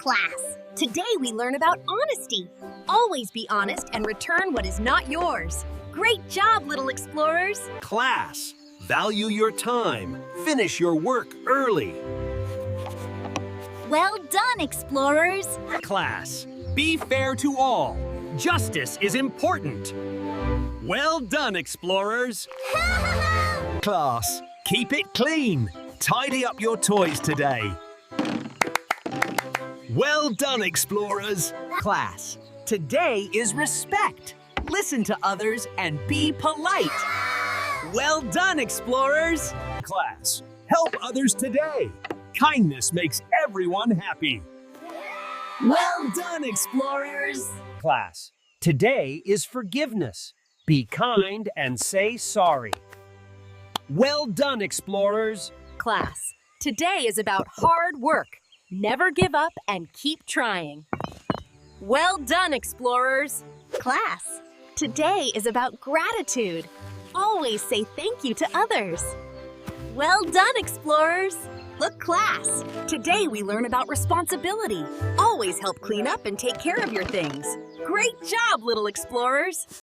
Class, today we learn about honesty. Always be honest and return what is not yours. Great job, little explorers. Class, value your time. Finish your work early. Well done, explorers. Class, be fair to all. Justice is important. Well done, explorers. Class, keep it clean. Tidy up your toys today. Well done, explorers. Class, today is respect. Listen to others and be polite. Well done, explorers. Class, help others today. Kindness makes everyone happy. Well done, explorers. Class, today is forgiveness. Be kind and say sorry. Well done, explorers. Class, today is about hard work. Never give up and keep trying. Well done, explorers. Class, today is about gratitude. Always say thank you to others. Well done, explorers. Look, class, today we learn about responsibility. Always help clean up and take care of your things. Great job, little explorers.